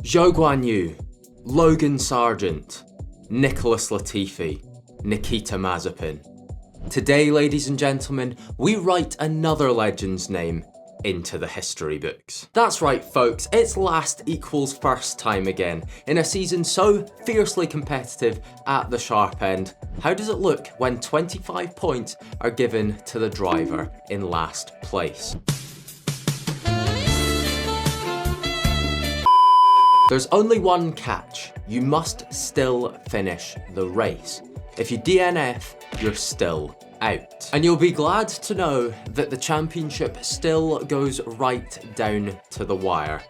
Zhou Guanyu, Logan Sargent, Nicholas Latifi, Nikita Mazepin. Today, ladies and gentlemen, we write another legend's name into the history books. That's right, folks, it's last equals first time again. In a season so fiercely competitive at the sharp end, how does it look when 25 points are given to the driver in last place? There's only one catch. You must still finish the race. If you DNF, you're still out. And you'll be glad to know that the championship still goes right down to the wire.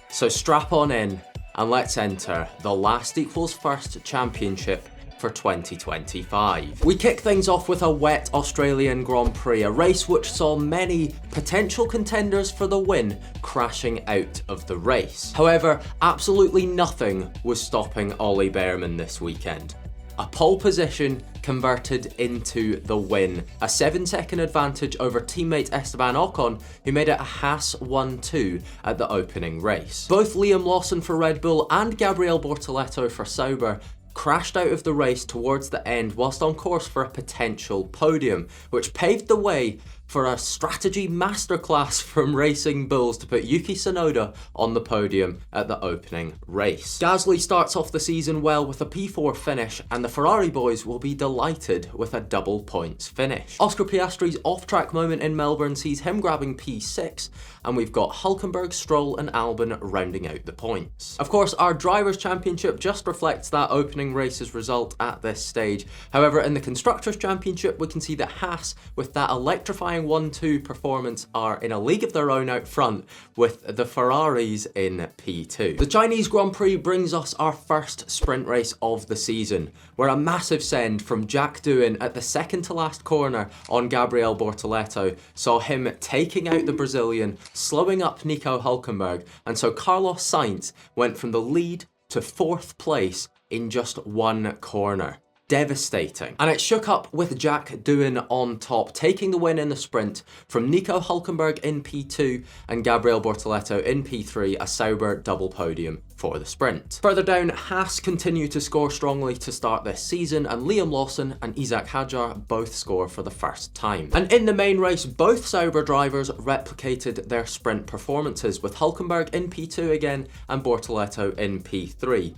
So strap on in and let's enter the last equals first championship for 2025. We kick things off with a wet Australian Grand Prix, a race which saw many potential contenders for the win crashing out of the race. However, absolutely nothing was stopping Ollie Bearman this weekend. A pole position converted into the win. A 7-second advantage over teammate Esteban Ocon, who made it a Haas 1-2 at the opening race. Both Liam Lawson for Red Bull and Gabriel Bortoleto for Sauber crashed out of the race towards the end whilst on course for a potential podium, which paved the way for a strategy masterclass from Racing Bulls to put Yuki Tsunoda on the podium at the opening race. Gasly starts off the season well with a P4 finish, and the Ferrari boys will be delighted with a double points finish. Oscar Piastri's off-track moment in Melbourne sees him grabbing P6, and we've got Hülkenberg, Stroll and Albon rounding out the points. Of course, our Drivers' Championship just reflects that opening race's result at this stage. However, in the Constructors' Championship, we can see that Haas, with that electrifying 1-2 performance, are in a league of their own out front with the Ferraris in P2. The Chinese Grand Prix brings us our first sprint race of the season, where a massive send from Jack Doohan at the second to last corner on Gabriel Bortoleto saw him taking out the Brazilian, slowing up Nico Hülkenberg, and so Carlos Sainz went from the lead to 4th place in just one corner. Devastating. And it shook up with Jack Doohan on top, taking the win in the sprint from Nico Hülkenberg in P2 and Gabriel Bortoleto in P3, a Sauber double podium for the sprint. Further down, Haas continue to score strongly to start this season, and Liam Lawson and Isaac Hadjar both score for the first time. And in the main race, both Sauber drivers replicated their sprint performances, with Hülkenberg in P2 again and Bortoleto in P3.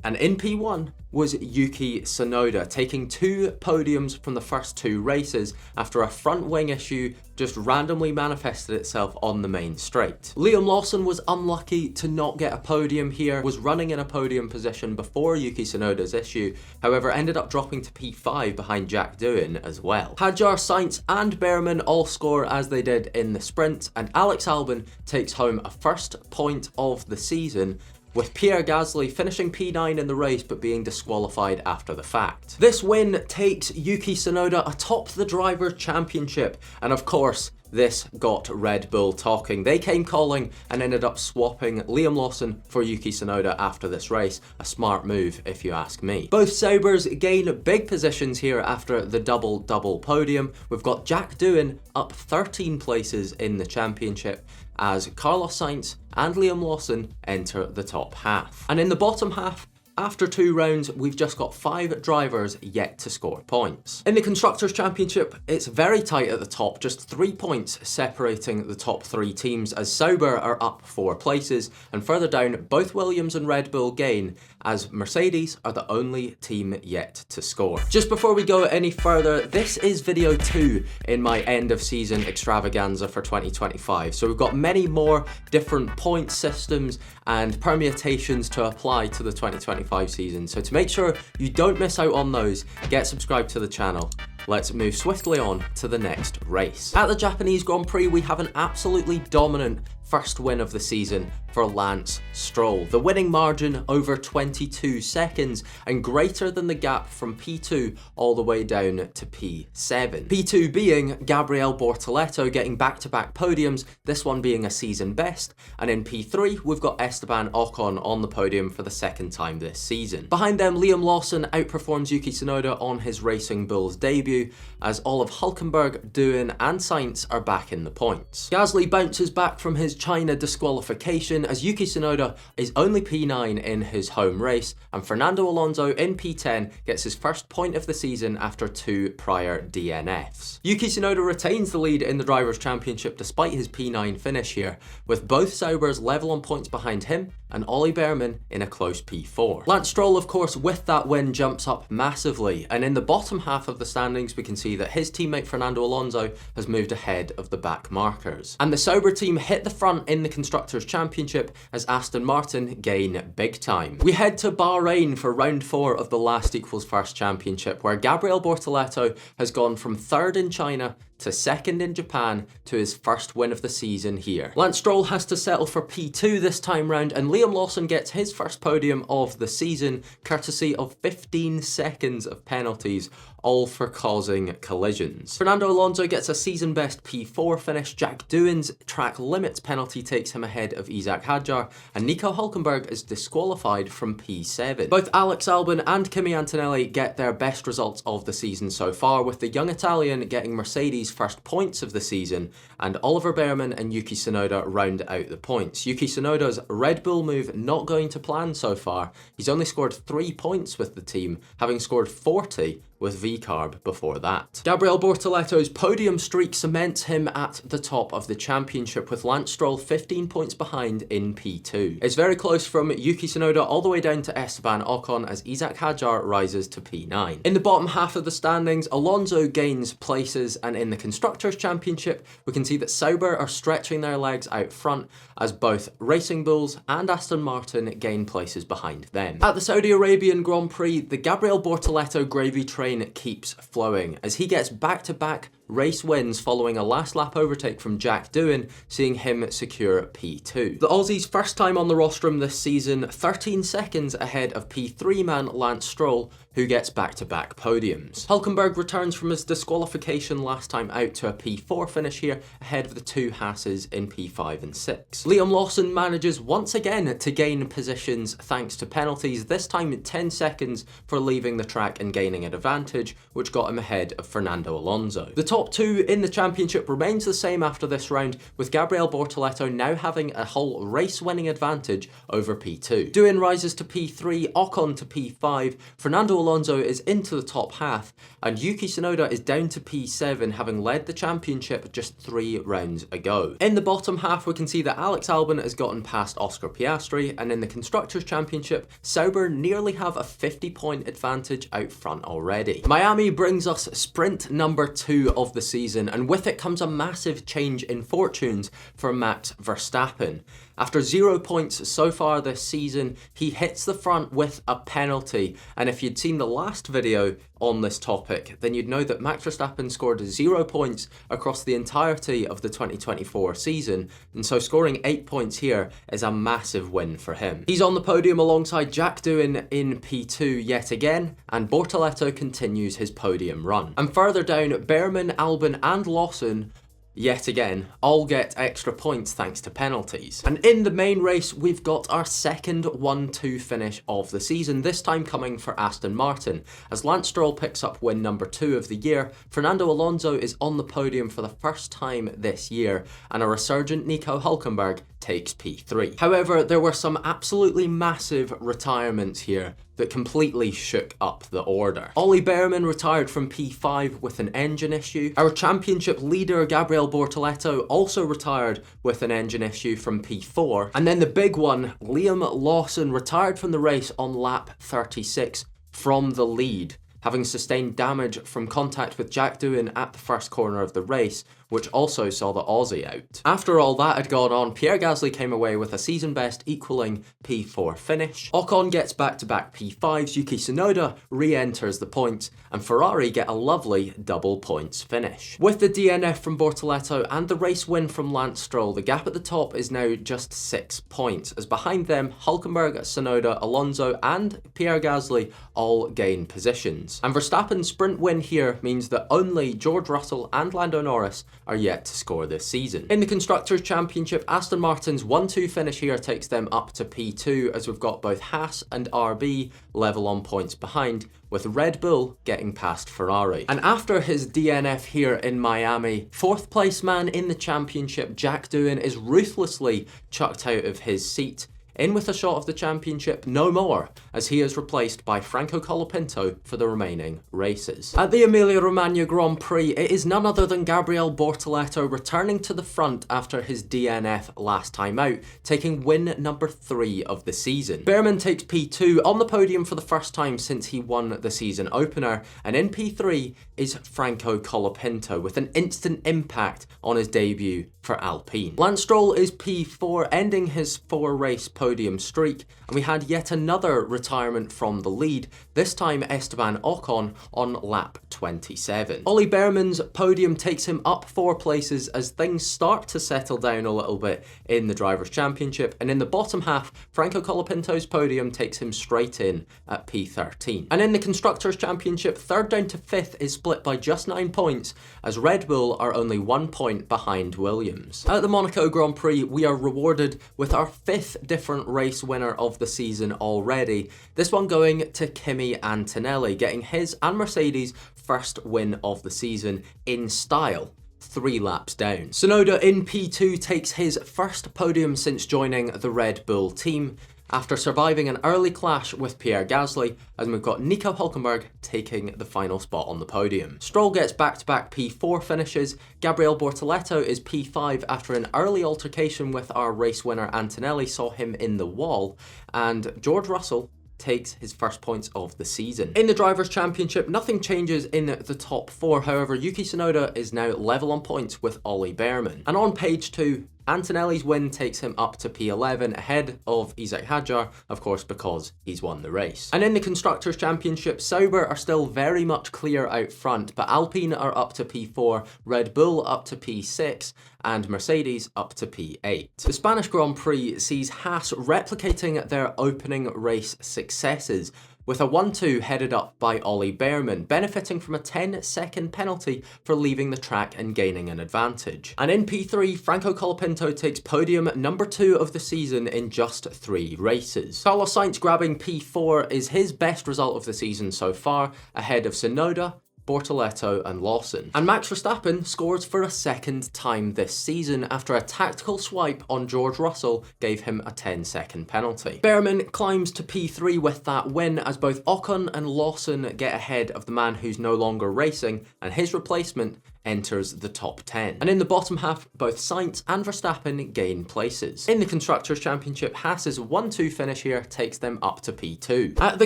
And in P1 was Yuki Tsunoda, taking 2 podiums from the first 2 races after a front wing issue just randomly manifested itself on the main straight. Liam Lawson was unlucky to not get a podium here, was running in a podium position before Yuki Tsunoda's issue, however ended up dropping to P5 behind Jack Doohan as well. Hadjar, Sainz and Bearman all score as they did in the sprint, and Alex Albon takes home a first point of the season, with Pierre Gasly finishing P9 in the race but being disqualified after the fact. This win takes Yuki Tsunoda atop the Drivers' Championship, and of course, this got Red Bull talking. They came calling and ended up swapping Liam Lawson for Yuki Tsunoda after this race. A smart move, if you ask me. Both Saubers gain big positions here after the double podium. We've got Jack Doohan up 13 places in the championship, as Carlos Sainz and Liam Lawson enter the top half. And in the bottom half, after 2 rounds, we've just got 5 drivers yet to score points. In the Constructors' Championship, it's very tight at the top, just 3 points separating the top 3 teams, as Sauber are up 4 places, and further down, both Williams and Red Bull gain, as Mercedes are the only team yet to score. Just before we go any further, this is video 2 in my end of season extravaganza for 2025. So we've got many more different point systems and permutations to apply to the 2025 season. So to make sure you don't miss out on those, get subscribed to the channel. Let's move swiftly on to the next race. At the Japanese Grand Prix, we have an absolutely dominant first win of the season for Lance Stroll. The winning margin over 22 seconds and greater than the gap from P2 all the way down to P7. P2 being Gabriel Bortoleto getting back-to-back podiums, this one being a season best, and in P3 we've got Esteban Ocon on the podium for the second time this season. Behind them, Liam Lawson outperforms Yuki Tsunoda on his Racing Bulls debut, as all of Hülkenberg, Doohan and Sainz are back in the points. Gasly bounces back from his China disqualification, as Yuki Tsunoda is only P9 in his home race, and Fernando Alonso in P10 gets his first point of the season after 2 prior DNFs. Yuki Tsunoda retains the lead in the Drivers' Championship despite his P9 finish here, with both Saubers level on points behind him and Ollie Behrman in a close P4. Lance Stroll, of course, with that win jumps up massively, and in the bottom half of the standings we can see that his teammate Fernando Alonso has moved ahead of the back markers. And the Sauber team hit the front in the Constructors' Championship as Aston Martin gain big time. We head to Bahrain for round 4 of the last equals first championship, where Gabriel Bortoleto has gone from 3rd in China to 2nd in Japan to his first win of the season here. Lance Stroll has to settle for P2 this time round, and Liam Lawson gets his first podium of the season, courtesy of 15 seconds of penalties, all for causing collisions. Fernando Alonso gets a season best P4 finish, Jack Doohan's track limits penalty takes him ahead of Isaac Hadjar, and Nico Hülkenberg is disqualified from P7. Both Alex Albon and Kimi Antonelli get their best results of the season so far, with the young Italian getting Mercedes' first points of the season, and Oliver Behrman and Yuki Tsunoda round out the points. Yuki Tsunoda's Red Bull move not going to plan so far. He's only scored 3 points with the team, having scored 40 with V-Carb before that. Gabriel Bortoleto's podium streak cements him at the top of the championship, with Lance Stroll 15 points behind in P2. It's very close from Yuki Tsunoda all the way down to Esteban Ocon as Isaac Hadjar rises to P9. In the bottom half of the standings, Alonso gains places, and in the Constructors' Championship, we can see that Sauber are stretching their legs out front as both Racing Bulls and Aston Martin gain places behind them. At the Saudi Arabian Grand Prix, the Gabriel Bortoleto gravy train keeps flowing as he gets back-to-back race wins following a last lap overtake from Jack Doohan, seeing him secure P2. The Aussie's first time on the rostrum this season, 13 seconds ahead of P3 man Lance Stroll, who gets back-to-back podiums. Hülkenberg returns from his disqualification last time out to a P4 finish here, ahead of the 2 Haas's in P5 and 6. Liam Lawson manages once again to gain positions thanks to penalties, this time 10 seconds for leaving the track and gaining an advantage, which got him ahead of Fernando Alonso. The top 2 in the championship remains the same after this round, with Gabriel Bortoleto now having a whole race-winning advantage over P2. Doohan rises to P3, Ocon to P5, Fernando Alonso is into the top half, and Yuki Tsunoda is down to P7, having led the championship just 3 rounds ago. In the bottom half, we can see that Alex Albon has gotten past Oscar Piastri, and in the Constructors' Championship, Sauber nearly have a 50-point advantage out front already. Miami brings us sprint number 2 of the season, and with it comes a massive change in fortunes for Max Verstappen. After 0 points so far this season, he hits the front with a penalty, and if you'd seen the last video on this topic, then you'd know that Max Verstappen scored 0 points across the entirety of the 2024 season, and so scoring 8 points here is a massive win for him. He's on the podium alongside Jack Doohan in P2 yet again, and Bortoleto continues his podium run. And further down, Behrman, Albon and Lawson yet again all get extra points thanks to penalties. And in the main race, we've got our second 1-2 finish of the season, this time coming for Aston Martin. As Lance Stroll picks up win number 2 of the year, Fernando Alonso is on the podium for the first time this year, and a resurgent Nico Hülkenberg takes P3. However, there were some absolutely massive retirements here that completely shook up the order. Ollie Behrman retired from P5 with an engine issue. Our championship leader Gabriel Bortoleto also retired with an engine issue from P4. And then the big one, Liam Lawson retired from the race on lap 36 from the lead, having sustained damage from contact with Jack Doohan at the first corner of the race, which also saw the Aussie out. After all that had gone on, Pierre Gasly came away with a season best equaling P4 finish. Ocon gets back-to-back P5s, Yuki Tsunoda re-enters the points, and Ferrari get a lovely double points finish. With the DNF from Bortoleto and the race win from Lance Stroll, the gap at the top is now just 6 points, as behind them Hülkenberg, Tsunoda, Alonso and Pierre Gasly all gain positions. And Verstappen's sprint win here means that only George Russell and Lando Norris are yet to score this season. In the Constructors' Championship, Aston Martin's 1-2 finish here takes them up to P2, as we've got both Haas and RB level on points behind, with Red Bull getting past Ferrari. And after his DNF here in Miami, 4th place man in the championship, Jack Doohan, is ruthlessly chucked out of his seat. In with a shot of the championship no more, as he is replaced by Franco Colapinto for the remaining races. At the Emilia-Romagna Grand Prix, it is none other than Gabriele Bortoleto returning to the front after his DNF last time out, taking win number 3 of the season. Behrman takes P2 on the podium for the first time since he won the season opener, and in P3 is Franco Colapinto with an instant impact on his debut for Alpine. Lance Stroll is P4, ending his 4-race podium streak, and we had yet another retirement from the lead, this time Esteban Ocon on lap 27. Ollie Behrman's podium takes him up 4 places as things start to settle down a little bit in the Drivers' Championship, and in the bottom half, Franco Colapinto's podium takes him straight in at P13. And in the Constructors' Championship, 3rd down to 5th is split by just 9 points, as Red Bull are only 1 point behind Williams. At the Monaco Grand Prix, we are rewarded with our 5th different race winner of the season already, this one going to Kimi Antonelli, getting his and Mercedes' first win of the season in style. 3 laps down. Tsunoda in P2 takes his first podium since joining the Red Bull team, after surviving an early clash with Pierre Gasly, and we've got Nico Hülkenberg taking the final spot on the podium. Stroll gets back-to-back P4 finishes, Gabriele Bortoleto is P5 after an early altercation with our race winner Antonelli saw him in the wall, and George Russell takes his first points of the season. In the Drivers' Championship, nothing changes in the top 4, however Yuki Tsunoda is now level on points with Ollie Behrman. And on page 2, Antonelli's win takes him up to P11 ahead of Isack Hadjar, of course because he's won the race. And in the Constructors' Championship, Sauber are still very much clear out front, but Alpine are up to P4, Red Bull up to P6, and Mercedes up to P8. The Spanish Grand Prix sees Haas replicating their opening race successes, with a 1-2 headed up by Ollie Behrman, benefiting from a 10-second penalty for leaving the track and gaining an advantage. And in P3, Franco Colapinto takes podium number 2 of the season in just 3 races. Carlos Sainz grabbing P4 is his best result of the season so far, ahead of Tsunoda, Bortoleto and Lawson. And Max Verstappen scores for a 2nd time this season after a tactical swipe on George Russell gave him a 10-second penalty. Behrman climbs to P3 with that win as both Ocon and Lawson get ahead of the man who's no longer racing, and his replacement enters the top 10. And in the bottom half, both Sainz and Verstappen gain places. In the Constructors' Championship, Haas's 1-2 finish here takes them up to P2. At the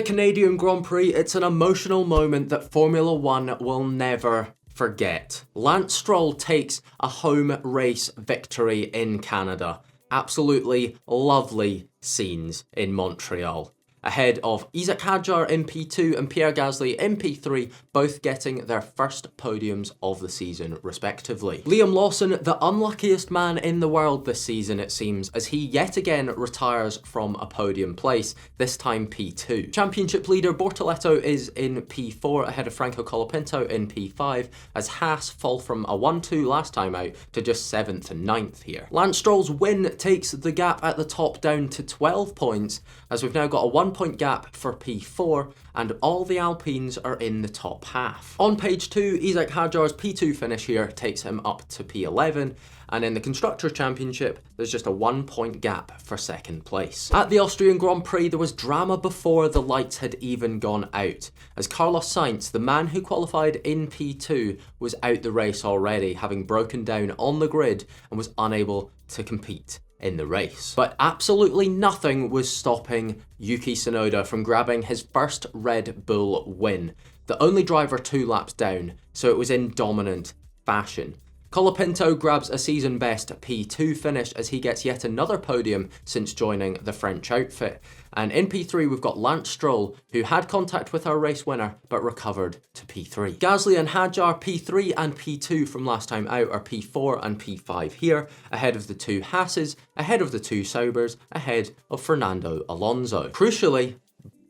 Canadian Grand Prix, it's an emotional moment that Formula 1 will never forget. Lance Stroll takes a home race victory in Canada. Absolutely lovely scenes in Montreal, ahead of Isack Hadjar in P2 and Pierre Gasly in P3, both getting their first podiums of the season respectively. Liam Lawson, the unluckiest man in the world this season it seems, as he yet again retires from a podium place, this time P2. Championship leader Bortoleto is in P4 ahead of Franco Colapinto in P5, as Haas fall from a 1-2 last time out to just 7th and 9th here. Lance Stroll's win takes the gap at the top down to 12 points, as we've now got a 1-point gap for P4, and all the Alpines are in the top half. On page 2, Isack Hadjar's P2 finish here takes him up to P11, and in the Constructors' Championship, there's just a 1-point gap for 2nd place. At the Austrian Grand Prix, there was drama before the lights had even gone out, as Carlos Sainz, the man who qualified in P2, was out the race already, having broken down on the grid and was unable to compete in the race. But absolutely nothing was stopping Yuki Tsunoda from grabbing his first Red Bull win, the only driver 2 laps down, so it was in dominant fashion. Colapinto grabs a season best P2 finish as he gets yet another podium since joining the French outfit. And in P3 we've got Lance Stroll, who had contact with our race winner but recovered to P3. Gasly and Hadjar P3 and P2 from last time out are P4 and P5 here, ahead of the 2 Haases, ahead of the 2 Saubers, ahead of Fernando Alonso. Crucially,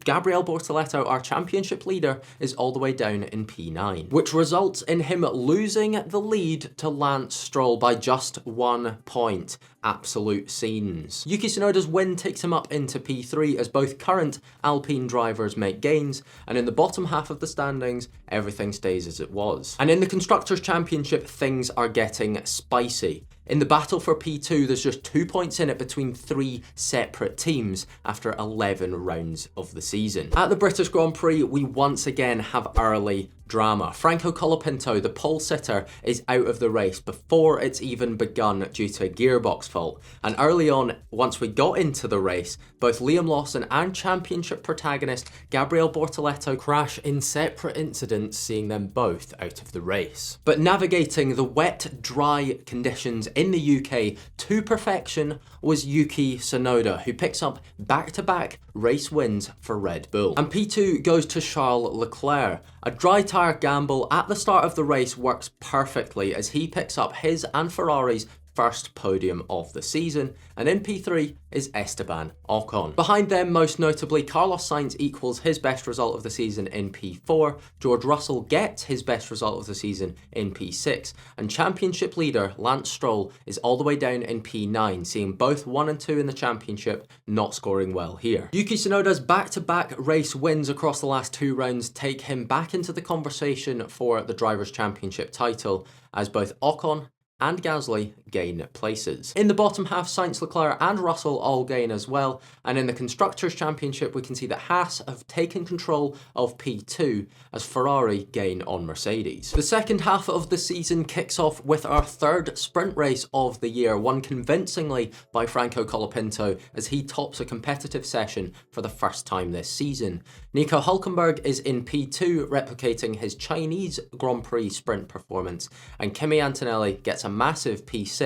Gabriel Bortoleto, our championship leader, is all the way down in P9, which results in him losing the lead to Lance Stroll by just 1 point. Absolute scenes. Yuki Tsunoda's win takes him up into P3 as both current Alpine drivers make gains, and in the bottom half of the standings, everything stays as it was. And in the Constructors' Championship, things are getting spicy. In the battle for P2, there's just 2 points in it between 3 separate teams after 11 rounds of the season. At the British Grand Prix, we once again have early drama. Franco Colapinto, the pole sitter, is out of the race before it's even begun due to a gearbox fault. And early on, once we got into the race, both Liam Lawson and championship protagonist Gabriel Bortoleto crash in separate incidents, seeing them both out of the race. But navigating the wet, dry conditions in the UK to perfection was Yuki Tsunoda, who picks up back-to-back race wins for Red Bull. And P2 goes to Charles Leclerc. A dry tyre gamble at the start of the race works perfectly as he picks up his and Ferrari's first podium of the season, and in P3 is Esteban Ocon. Behind them, most notably, Carlos Sainz equals his best result of the season in P4, George Russell gets his best result of the season in P6, and championship leader Lance Stroll is all the way down in P9, seeing both 1 and 2 in the championship not scoring well here. Yuki Tsunoda's back-to-back race wins across the last 2 rounds take him back into the conversation for the Drivers' Championship title, as both Ocon and Gasly gain places. In the bottom half, Sainz, Leclerc and Russell all gain as well, and in the Constructors' Championship we can see that Haas have taken control of P2 as Ferrari gain on Mercedes. The second half of the season kicks off with our third sprint race of the year, won convincingly by Franco Colapinto as he tops a competitive session for the first time this season. Nico Hülkenberg is in P2, replicating his Chinese Grand Prix sprint performance, and Kimi Antonelli gets a massive P6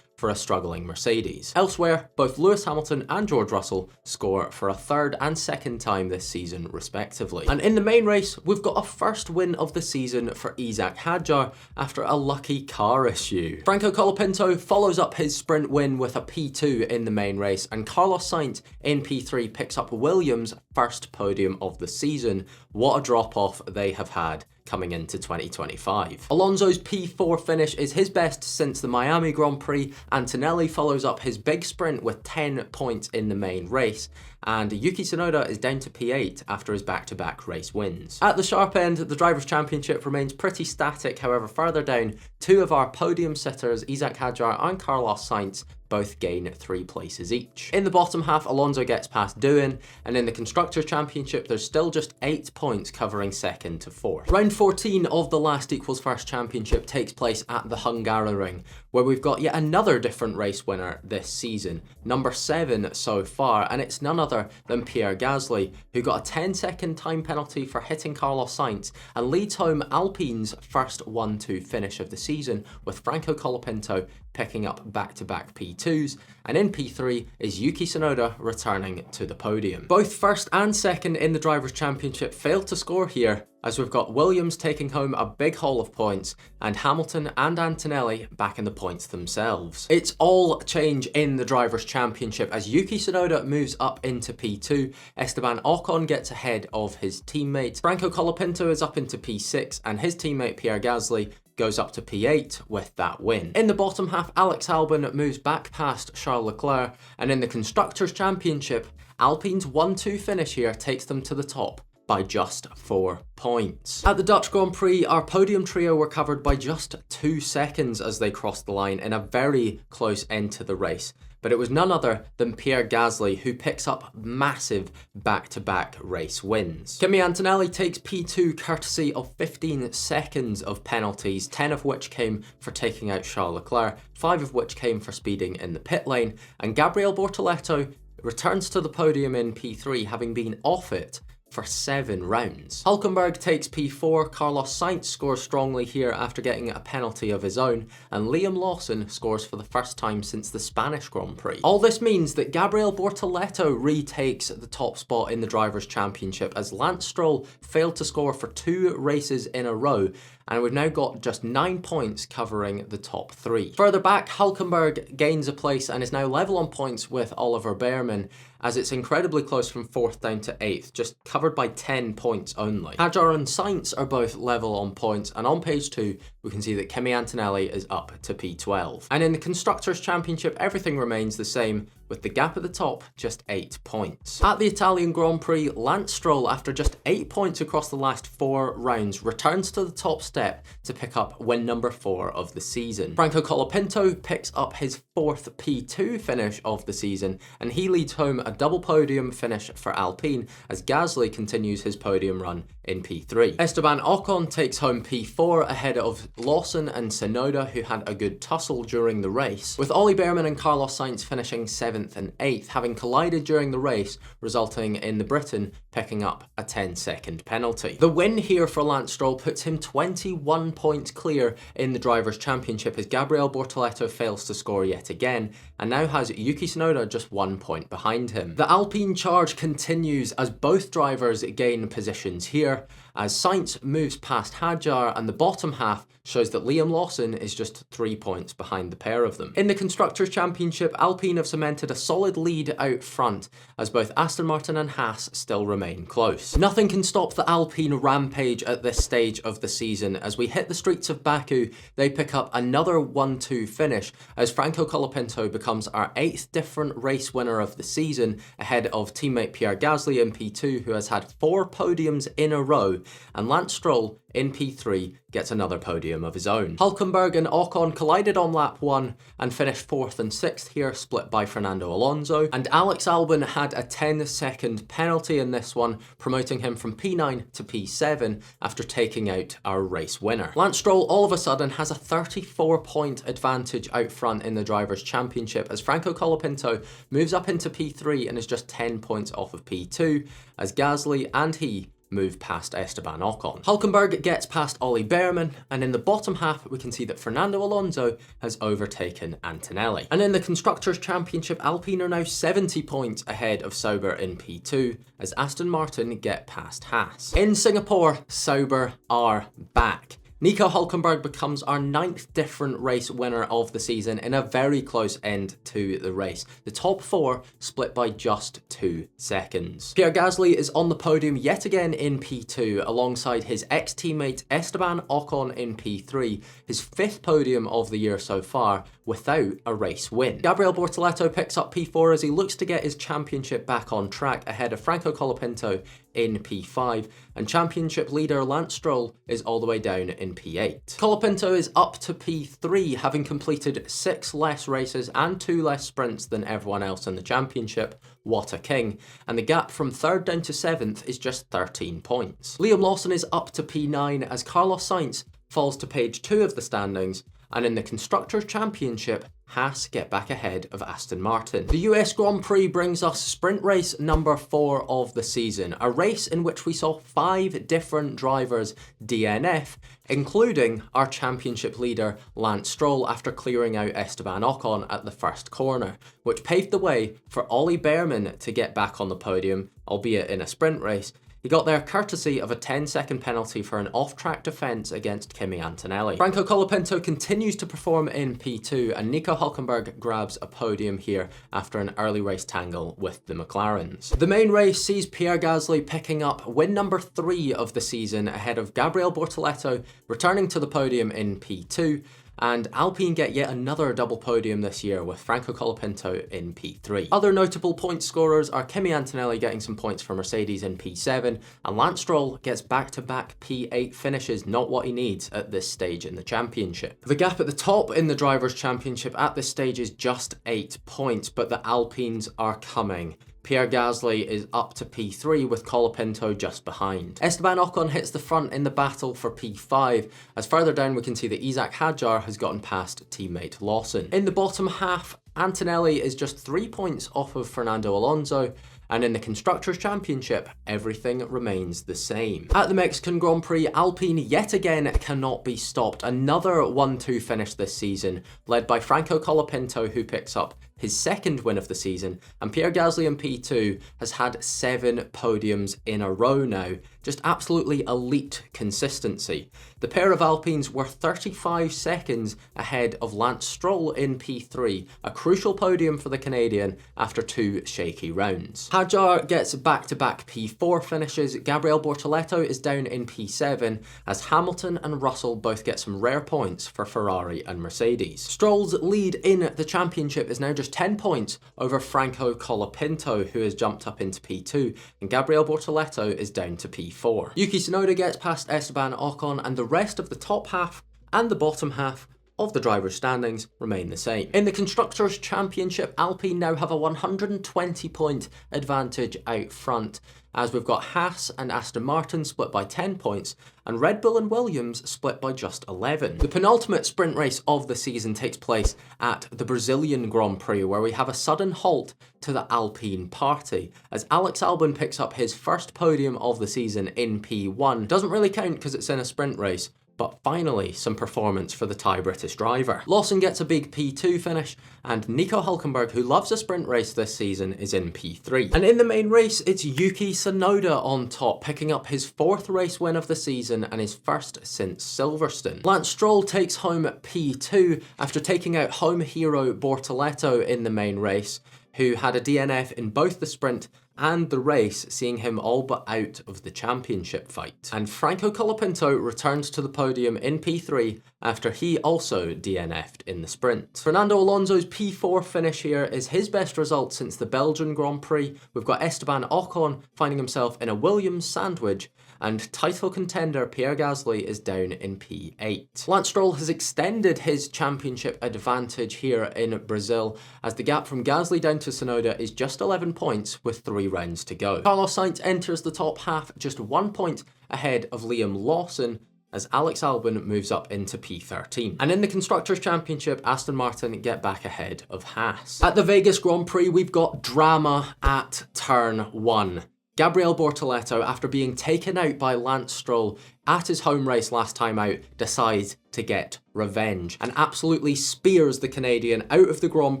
for a struggling Mercedes. Elsewhere, both Lewis Hamilton and George Russell score for a third and second time this season respectively. And in the main race, we've got a first win of the season for Isack Hadjar after a lucky car issue. Franco Colapinto follows up his sprint win with a P2 in the main race, and Carlos Sainz in P3 picks up Williams' first podium of the season. What a drop-off they have had coming into 2025. Alonso's P4 finish is his best since the Miami Grand Prix. Antonelli follows up his big sprint with 10 points in the main race, and Yuki Tsunoda is down to P8 after his back-to-back race wins. At the sharp end, the Drivers' Championship remains pretty static. However, further down, 2 of our podium sitters, Isack Hadjar and Carlos Sainz, both gain 3 places each. In the bottom half, Alonso gets past Doohan, and in the Constructors' Championship, there's still just 8 points covering second to fourth. Round 14 of the last equals first championship takes place at the Hungaroring, where we've got yet another different race winner this season, number 7 so far, and it's none other than Pierre Gasly, who got a 10-second time penalty for hitting Carlos Sainz and leads home Alpine's first 1-2 finish of the season, with Franco Colapinto picking up back-to-back P2s, and in P3 is Yuki Tsunoda returning to the podium. Both first and second in the Drivers' Championship failed to score here, as we've got Williams taking home a big haul of points and Hamilton and Antonelli back in the points themselves. It's all change in the Drivers' Championship as Yuki Tsunoda moves up into P2, Esteban Ocon gets ahead of his teammate, Franco Colapinto is up into P6, and his teammate Pierre Gasly goes up to P8 with that win. In the bottom half, Alex Albon moves back past Charles Leclerc, and in the Constructors' Championship, Alpine's 1-2 finish here takes them to the top by just 4 points. At the Dutch Grand Prix, our podium trio were covered by just 2 seconds as they crossed the line in a very close end to the race. But it was none other than Pierre Gasly who picks up massive back-to-back race wins. Kimi Antonelli takes P2 courtesy of 15 seconds of penalties, 10 of which came for taking out Charles Leclerc, 5 of which came for speeding in the pit lane, and Gabriel Bortoleto returns to the podium in P3 having been off it for 7 rounds. Hülkenberg takes P4, Carlos Sainz scores strongly here after getting a penalty of his own, and Liam Lawson scores for the first time since the Spanish Grand Prix. All this means that Gabriel Bortoleto retakes the top spot in the Drivers' Championship as Lance Stroll failed to score for 2 races in a row, and we've now got just 9 points covering the top 3. Further back, Hulkenberg gains a place and is now level on points with Oliver Bearman, as it's incredibly close from 4th down to 8th, just covered by 10 points only. Hadjar and Sainz are both level on points, and on page 2 we can see that Kimi Antonelli is up to P12. And in the Constructors' Championship, everything remains the same, with the gap at the top just 8 points. At the Italian Grand Prix, Lance Stroll, after just 8 points across the last 4 rounds, returns to the top step to pick up win number 4 of the season. Franco Colapinto picks up his 4th P2 finish of the season, and he leads home a double podium finish for Alpine as Gasly continues his podium run in P3. Esteban Ocon takes home P4 ahead of Lawson and Tsunoda, who had a good tussle during the race, with Ollie Bearman and Carlos Sainz finishing 7th and 8th, having collided during the race, resulting in the Briton picking up a 10-second penalty. The win here for Lance Stroll puts him 21 points clear in the Drivers' Championship as Gabriel Bortoleto fails to score yet again, and now has Yuki Tsunoda just 1 point behind him. The Alpine charge continues as both drivers gain positions here, as Sainz moves past Hadjar, and the bottom half shows that Liam Lawson is just 3 points behind the pair of them. In the Constructors' Championship, Alpine have cemented a solid lead out front, as both Aston Martin and Haas still remain close. Nothing can stop the Alpine rampage at this stage of the season. As we hit the streets of Baku, they pick up another 1-2 finish, as Franco Colapinto becomes our 8th different race winner of the season, ahead of teammate Pierre Gasly in P2, who has had 4 podiums in a row, and Lance Stroll in P3 gets another podium of his own. Hulkenberg and Ocon collided on lap 1 and finished 4th and 6th here, split by Fernando Alonso, and Alex Albon had a 10-second penalty in this one, promoting him from P9 to P7 after taking out our race winner. Lance Stroll all of a sudden has a 34-point advantage out front in the Drivers' Championship, as Franco Colapinto moves up into P3 and is just 10 points off of P2, as Gasly and he move past Esteban Ocon. Hulkenberg gets past Ollie Bearman, and in the bottom half we can see that Fernando Alonso has overtaken Antonelli. And in the Constructors' Championship, Alpine are now 70 points ahead of Sauber in P2, as Aston Martin get past Haas. In Singapore, Sauber are back. Nico Hulkenberg becomes our 9th different race winner of the season in a very close end to the race. The top 4 split by just 2 seconds. Pierre Gasly is on the podium yet again in P2 alongside his ex-teammate Esteban Ocon in P3, his 5th podium of the year so far without a race win. Gabriel Bortoleto picks up P4 as he looks to get his championship back on track ahead of Franco Colapinto in P5, and championship leader Lance Stroll is all the way down in P8. Colapinto is up to P3, having completed 6 less races and 2 less sprints than everyone else in the championship. What a king. And the gap from 3rd down to 7th is just 13 points. Liam Lawson is up to P9 as Carlos Sainz falls to page 2 of the standings, and in the Constructors' Championship, Haas get back ahead of Aston Martin. The US Grand Prix brings us sprint race number 4 of the season, a race in which we saw 5 different drivers DNF, including our championship leader Lance Stroll after clearing out Esteban Ocon at the first corner, which paved the way for Ollie Bearman to get back on the podium, albeit in a sprint race. He got there courtesy of a 10-second penalty for an off-track defence against Kimi Antonelli. Franco Colapinto continues to perform in P2, and Nico Hulkenberg grabs a podium here after an early race tangle with the McLarens. The main race sees Pierre Gasly picking up win number 3 of the season ahead of Gabriel Bortoleto returning to the podium in P2, and Alpine get yet another double podium this year with Franco Colapinto in P3. Other notable point scorers are Kimi Antonelli getting some points for Mercedes in P7, and Lance Stroll gets back-to-back P8 finishes, not what he needs at this stage in the championship. The gap at the top in the Drivers' Championship at this stage is just 8 points, but the Alpines are coming. Pierre Gasly is up to P3 with Colapinto just behind. Esteban Ocon hits the front in the battle for P5, as further down we can see that Isaac Hadjar has gotten past teammate Lawson. In the bottom half, Antonelli is just 3 points off of Fernando Alonso, and in the Constructors' Championship, everything remains the same. At the Mexican Grand Prix, Alpine yet again cannot be stopped. Another 1-2 finish this season, led by Franco Colapinto, who picks up his second win of the season, and Pierre Gasly in P2 has had 7 podiums in a row now. Just absolutely elite consistency. The pair of Alpines were 35 seconds ahead of Lance Stroll in P3, a crucial podium for the Canadian after 2 shaky rounds. Hadjar gets back-to-back P4 finishes, Gabriel Bortoleto is down in P7, as Hamilton and Russell both get some rare points for Ferrari and Mercedes. Stroll's lead in the championship is now just 10 points over Franco Colapinto, who has jumped up into P2, and Gabriel Bortoleto is down to P4. Yuki Tsunoda gets past Esteban Ocon, and the rest of the top half and the bottom half of the drivers' standings remain the same. In the Constructors' Championship, Alpine now have a 120-point advantage out front, as we've got Haas and Aston Martin split by 10 points, and Red Bull and Williams split by just 11. The penultimate sprint race of the season takes place at the Brazilian Grand Prix, where we have a sudden halt to the Alpine party, as Alex Albon picks up his first podium of the season in P1. Doesn't really count because it's in a sprint race, but finally some performance for the Thai British driver. Lawson gets a big P2 finish, and Nico Hülkenberg, who loves a sprint race this season, is in P3. And in the main race, it's Yuki Tsunoda on top, picking up his 4th race win of the season and his first since Silverstone. Lance Stroll takes home P2 after taking out home hero Bortoleto in the main race, who had a DNF in both the sprint and the race, seeing him all but out of the championship fight. And Franco Colapinto returns to the podium in P3 after he also DNF'd in the sprint. Fernando Alonso's P4 finish here is his best result since the Belgian Grand Prix. We've got Esteban Ocon finding himself in a Williams sandwich, and title contender Pierre Gasly is down in P8. Lance Stroll has extended his championship advantage here in Brazil, as the gap from Gasly down to Tsunoda is just 11 points with 3 rounds to go. Carlos Sainz enters the top half just 1 point ahead of Liam Lawson, as Alex Albon moves up into P13. And in the Constructors' Championship, Aston Martin get back ahead of Haas. At the Vegas Grand Prix, we've got drama at turn 1. Gabriel Bortoleto, after being taken out by Lance Stroll at his home race last time out, decides to get revenge and absolutely spears the Canadian out of the Grand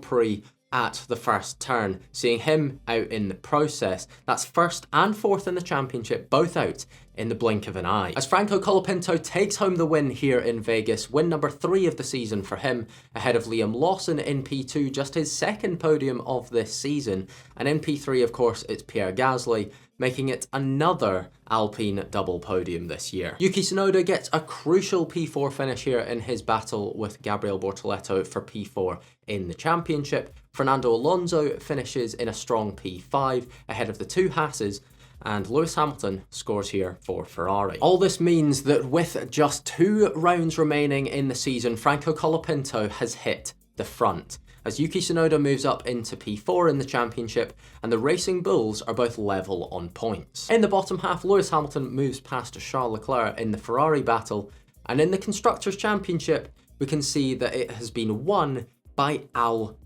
Prix at the first turn, seeing him out in the process. That's 1st and 4th in the championship, both out in the blink of an eye. As Franco Colapinto takes home the win here in Vegas, win number 3 of the season for him, ahead of Liam Lawson in P2, just his 2nd podium of this season. And in P3, of course, it's Pierre Gasly, making it another Alpine double podium this year. Yuki Tsunoda gets a crucial P4 finish here in his battle with Gabriel Bortoleto for P4 in the championship. Fernando Alonso finishes in a strong P5 ahead of the 2 Haases, and Lewis Hamilton scores here for Ferrari. All this means that with just 2 rounds remaining in the season, Franco Colapinto has hit the front, as Yuki Tsunoda moves up into P4 in the championship, and the Racing Bulls are both level on points. In the bottom half, Lewis Hamilton moves past Charles Leclerc in the Ferrari battle, and in the Constructors' Championship, we can see that it has been won by Alpine.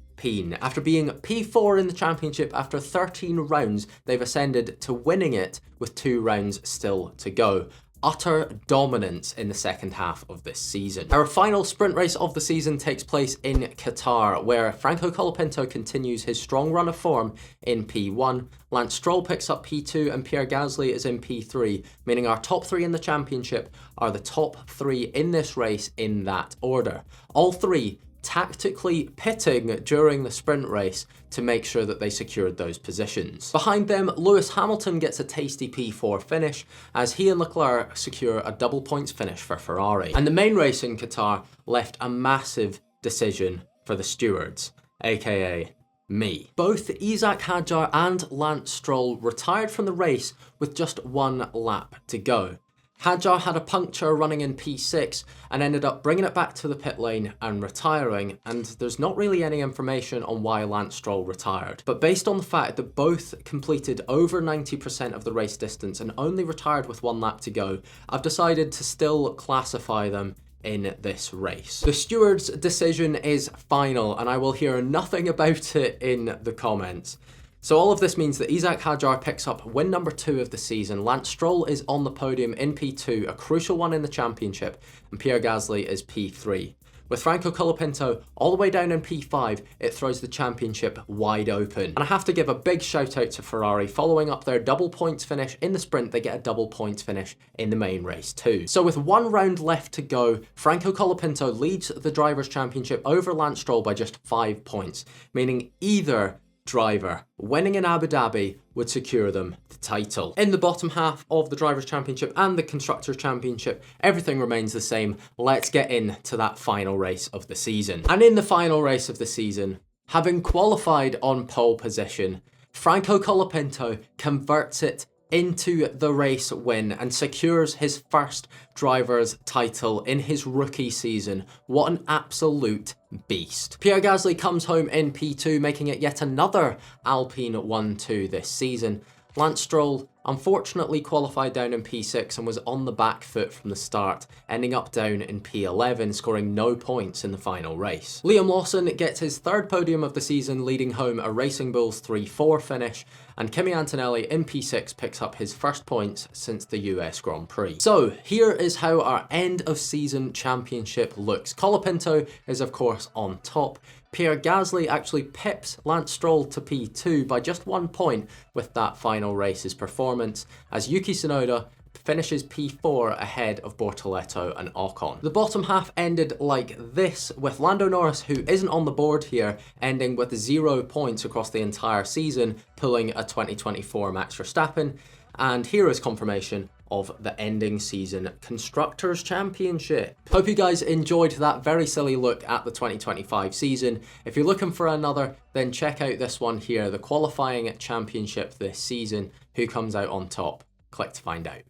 After being P4 in the championship after 13 rounds, they've ascended to winning it with 2 rounds still to go. Utter dominance in the second half of this season. Our final sprint race of the season takes place in Qatar, where Franco Colapinto continues his strong run of form in P1, Lance Stroll picks up P2, and Pierre Gasly is in P3, meaning our top 3 in the championship are the top 3 in this race in that order. All 3 tactically pitting during the sprint race to make sure that they secured those positions. Behind them, Lewis Hamilton gets a tasty P4 finish, as he and Leclerc secure a double points finish for Ferrari. And the main race in Qatar left a massive decision for the stewards, aka me. Both Isack Hadjar and Lance Stroll retired from the race with just 1 lap to go. Hadjar had a puncture running in P6 and ended up bringing it back to the pit lane and retiring, and there's not really any information on why Lance Stroll retired. But based on the fact that both completed over 90% of the race distance and only retired with 1 lap to go, I've decided to still classify them in this race. The stewards' decision is final, and I will hear nothing about it in the comments. So all of this means that Isack Hadjar picks up win number 2 of the season, Lance Stroll is on the podium in P2, a crucial one in the championship, and Pierre Gasly is P3. With Franco Colapinto all the way down in P5, it throws the championship wide open. And I have to give a big shout out to Ferrari. Following up their double points finish in the sprint, they get a double points finish in the main race too. So with 1 round left to go, Franco Colapinto leads the Drivers' Championship over Lance Stroll by just 5 points, meaning either driver winning in Abu Dhabi would secure them the title. In the bottom half of the Drivers' Championship and the Constructors' Championship, everything remains the same. Let's get into that final race of the season. And in the final race of the season, having qualified on pole position, Franco Colapinto converts it into the race win and secures his first driver's title in his rookie season. What an absolute beast. Pierre Gasly comes home in P2, making it yet another Alpine 1-2 this season. Lance Stroll unfortunately qualified down in P6 and was on the back foot from the start, ending up down in P11, scoring no points in the final race. Liam Lawson gets his 3rd podium of the season, leading home a Racing Bulls 3-4 finish, and Kimi Antonelli in P6 picks up his first points since the US Grand Prix. So here is how our end of season championship looks. Colapinto is of course on top. Pierre Gasly actually pips Lance Stroll to P2 by just 1 point with that final race's performance, as Yuki Tsunoda finishes P4 ahead of Bortoleto and Ocon. The bottom half ended like this, with Lando Norris, who isn't on the board here, ending with 0 points across the entire season, pulling a 2024 Max Verstappen. And here is confirmation of the ending season Constructors' Championship. Hope you guys enjoyed that very silly look at the 2025 season. If you're looking for another, then check out this one here, the qualifying championship this season. Who comes out on top? Click to find out.